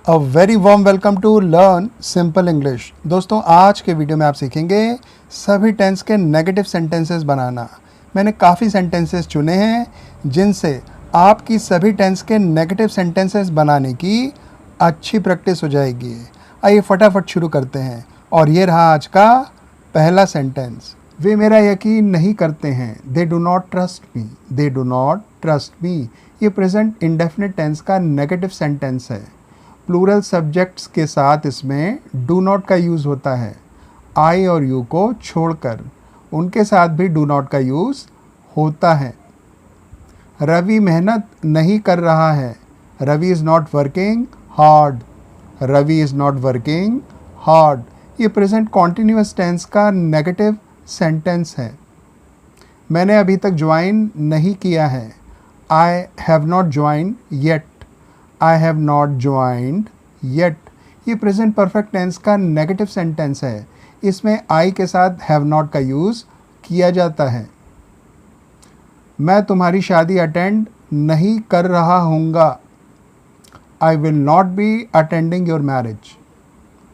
A very warm welcome to learn simple English. दोस्तों, आज के वीडियो में आप सीखेंगे सभी टेंस के नेगेटिव सेंटेंसेस बनाना। मैंने काफ़ी सेंटेंसेस चुने हैं जिनसे आपकी सभी टेंस के नेगेटिव सेंटेंसेस बनाने की अच्छी प्रैक्टिस हो जाएगी। आइए फटाफट शुरू करते हैं। और ये रहा आज का पहला सेंटेंस। वे मेरा यकीन नहीं करते हैं। They do not trust me. They do not trust me. ये प्रेजेंट इंडेफिनिट टेंस का नेगेटिव सेंटेंस है। प्लूरल सब्जेक्ट्स के साथ इसमें डू नॉट का यूज़ होता है। आई और यू को छोड़कर उनके साथ भी डू नॉट का यूज़ होता है। रवि मेहनत नहीं कर रहा है। Ravi is not working hard. Ravi is not working hard. ये प्रेजेंट कॉन्टिन्यूस टेंस का नेगेटिव सेंटेंस है। मैंने अभी तक ज्वाइन नहीं किया है। I have not join yet. I have not joined yet। ये प्रेजेंट परफेक्ट टेंस का नेगेटिव सेंटेंस है। इसमें I के साथ have not का यूज़ किया जाता है। मैं तुम्हारी शादी अटेंड नहीं कर रहा हूँगा। I will not be attending your marriage।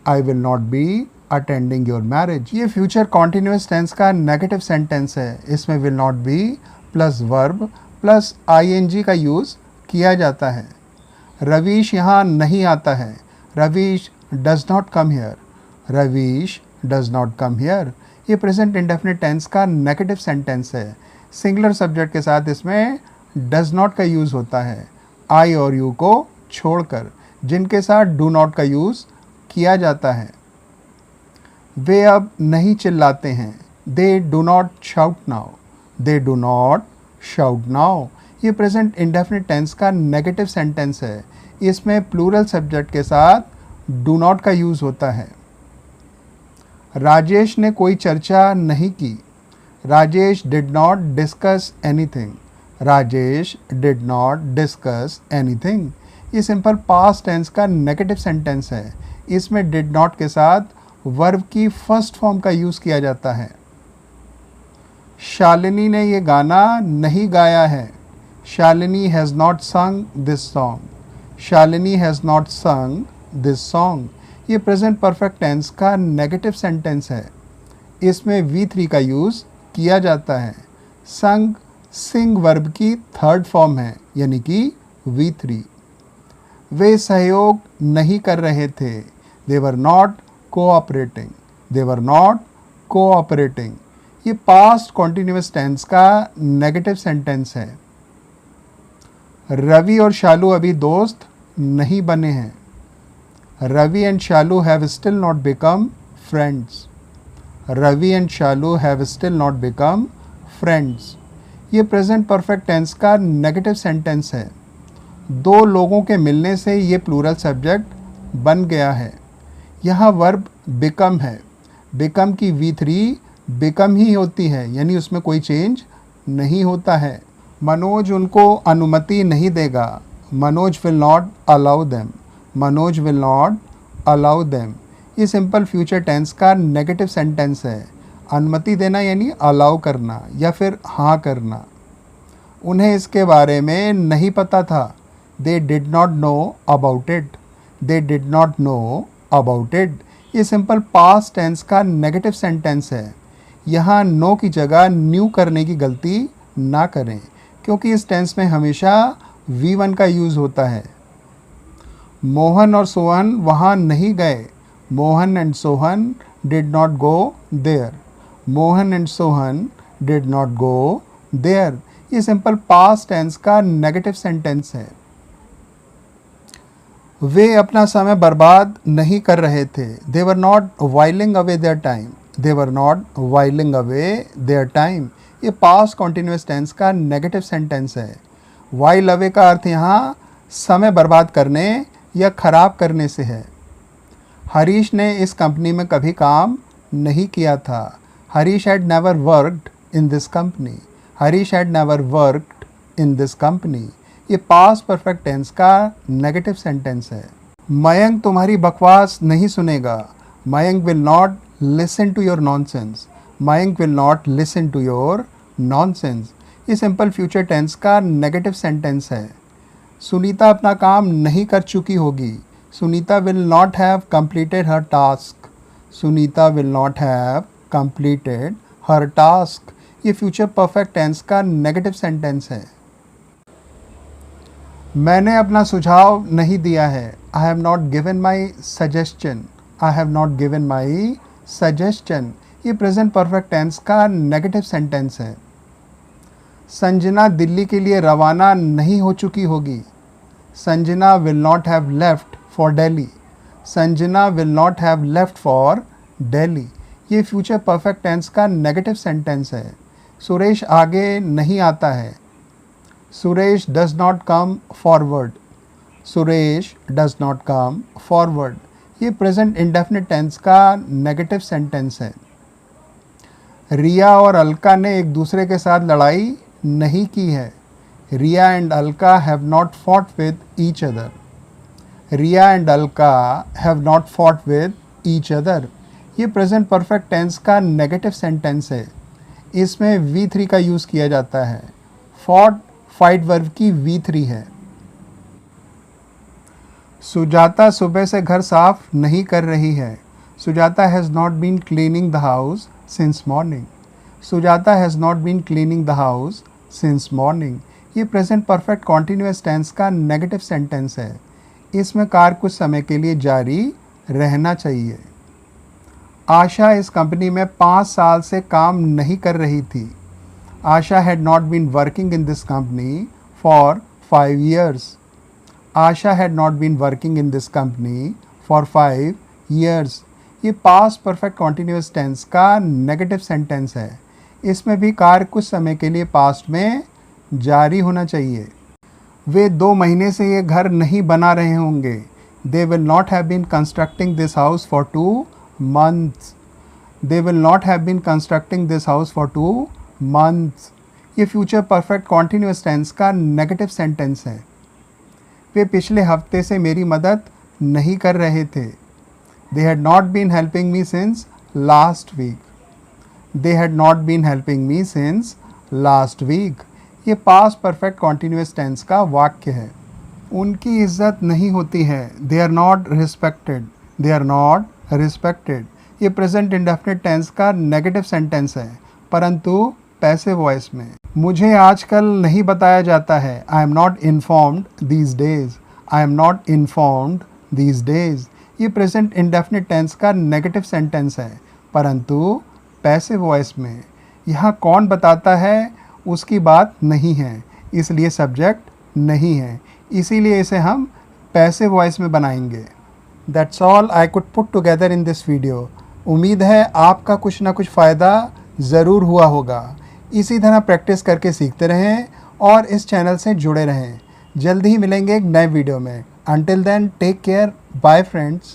I will not be attending your marriage। ये फ्यूचर कॉन्टिन्यूस टेंस का नेगेटिव सेंटेंस है। इसमें will not be plus verb plus ing का यूज़ किया जाता है। रवीश यहाँ नहीं आता है। Ravish does not come here. Ravish does not come here. ये प्रेजेंट इंडेफिनिट टेंस का नेगेटिव सेंटेंस है। सिंगुलर सब्जेक्ट के साथ इसमें डज नॉट का यूज़ होता है। आई और यू को छोड़कर जिनके साथ डू नॉट का यूज़ किया जाता है। वे अब नहीं चिल्लाते हैं। They do not shout now. They do not shout now. ये प्रेजेंट इंडेफिनिट टेंस का नेगेटिव सेंटेंस है। इसमें प्लूरल सब्जेक्ट के साथ डू नॉट का यूज़ होता है। राजेश ने कोई चर्चा नहीं की। Rajesh did not discuss anything. Rajesh did not discuss anything. ये सिंपल पास्ट टेंस का नेगेटिव सेंटेंस है। इसमें डिड नॉट के साथ वर्ब की फर्स्ट फॉर्म का यूज़ किया जाता है। शालिनी ने ये गाना नहीं गाया है। Shalini has not sung this song। Shalini has not sung this song। ये प्रेजेंट परफेक्ट टेंस का नेगेटिव सेंटेंस है। इसमें V3 का यूज़ किया जाता है। संग सिंग वर्ब की थर्ड फॉर्म है, यानी कि V3। वे सहयोग नहीं कर रहे थे। They were not cooperating। They were not cooperating। ये पास्ट कॉन्टिन्यूस टेंस का नेगेटिव सेंटेंस है। रवि और शालू अभी दोस्त नहीं बने हैं। Ravi and Shalu have still not become friends. Ravi and Shalu have still not become friends. ये प्रेजेंट परफेक्ट टेंस का नेगेटिव सेंटेंस है। दो लोगों के मिलने से ये प्लूरल सब्जेक्ट बन गया है। यहाँ वर्ब बिकम है। बिकम की V3 बिकम ही होती है, यानी उसमें कोई चेंज नहीं होता है। मनोज उनको अनुमति नहीं देगा। Manoj will not allow them. Manoj will not allow them. ये सिंपल फ्यूचर टेंस का नेगेटिव सेंटेंस है। अनुमति देना यानी अलाउ करना या फिर हाँ करना। उन्हें इसके बारे में नहीं पता था। They did not know about it. They did not know about it. ये सिंपल पास्ट टेंस का नेगेटिव सेंटेंस है। यहाँ नो की जगह न्यू करने की गलती ना करें, क्योंकि इस टेंस में हमेशा V1 का यूज़ होता है। मोहन और सोहन वहाँ नहीं गए। Mohan and Sohan did not go there. Mohan and Sohan did not go there. ये सिंपल पास्ट टेंस का नेगेटिव सेंटेंस है। वे अपना समय बर्बाद नहीं कर रहे थे। They were not whiling away their time. They were not whiling away their time. ये पास्ट कॉन्टिन्यूस टेंस का नेगेटिव सेंटेंस है। वाइल अवे का अर्थ यहाँ समय बर्बाद करने या ख़राब करने से है। हरीश ने इस कंपनी में कभी काम नहीं किया था। Harish had never worked in this company. Harish had never worked in this company. ये पास्ट परफेक्ट टेंस का नेगेटिव सेंटेंस है। मयंक तुम्हारी बकवास नहीं सुनेगा। Mayank will not listen to your nonsense. Mayank will not listen to your nonsense. ये सिंपल फ्यूचर टेंस का negative sentence है। सुनीता अपना काम नहीं कर चुकी होगी। Sunita will not have completed her task. Sunita will not have completed her task. ये फ्यूचर परफेक्ट टेंस का नेगेटिव सेंटेंस है। मैंने अपना सुझाव नहीं दिया है। I have not given my suggestion. I have not given my suggestion. ये प्रेजेंट परफेक्ट टेंस का नेगेटिव सेंटेंस है। संजना दिल्ली के लिए रवाना नहीं हो चुकी होगी। Sanjana will not have left for Delhi. Sanjana will not have left for Delhi. ये फ्यूचर परफेक्ट टेंस का नेगेटिव सेंटेंस है। सुरेश आगे नहीं आता है। Suresh does not come forward. Suresh does not come forward. ये प्रेजेंट इंडेफिनिट टेंस का नेगेटिव सेंटेंस है। रिया और अलका ने एक दूसरे के साथ लड़ाई नहीं की है। Riya and Alka have not fought with each other. Riya and Alka have not fought with each other. ये प्रेजेंट परफेक्ट टेंस का नेगेटिव सेंटेंस है। इसमें V3 का यूज़ किया जाता है। फॉट फाइट वर्ब की V3 है। सुजाता सुबह से घर साफ नहीं कर रही है। Sujata has not been cleaning the house since morning. Sujata has not been cleaning the house since morning. ये प्रेजेंट परफेक्ट कॉन्टिन्यूअस टेंस का नेगेटिव सेंटेंस है। इसमें कार्य कुछ समय के लिए जारी रहना चाहिए। आशा इस कंपनी में 5 साल से काम नहीं कर रही थी। Asha had not been working in this company for 5 years। Asha had not been working in this company for 5 years। ये पास्ट परफेक्ट कॉन्टिन्यूअस टेंस का नेगेटिव सेंटेंस है। इसमें भी कार्य कुछ समय के लिए पास्ट में जारी होना चाहिए। वे 2 महीने से ये घर नहीं बना रहे होंगे। They will not have been constructing this house for 2 months। They will not have been constructing this house for 2 months। ये फ्यूचर परफेक्ट कॉन्टिन्यूअस टेंस का नेगेटिव सेंटेंस है। वे पिछले हफ्ते से मेरी मदद नहीं कर रहे थे। They had not been helping me since last week। They had not been helping me since last week। ये पास्ट परफेक्ट कॉन्टिन्यूअस टेंस का वाक्य है। उनकी इज्जत नहीं होती है। They are not respected। They are not respected। ये प्रेजेंट इंडेफिनिट टेंस का नेगेटिव सेंटेंस है, परंतु पैसिव वॉइस में। मुझे आजकल नहीं बताया जाता है। I am not informed these days। I am not informed these days। ये प्रेजेंट इंडेफिनिट टेंस का नेगेटिव सेंटेंस है, परंतु पैसिव वॉइस में। यहाँ कौन बताता है उसकी बात नहीं है, इसलिए सब्जेक्ट नहीं है, इसीलिए इसे हम पैसिव वॉइस में बनाएंगे। That's all I could put together in this video. उम्मीद है आपका कुछ ना कुछ फ़ायदा ज़रूर हुआ होगा। इसी तरह प्रैक्टिस करके सीखते रहें और इस चैनल से जुड़े रहें। जल्दी ही मिलेंगे एक नए वीडियो में। Until then, take care. Bye friends.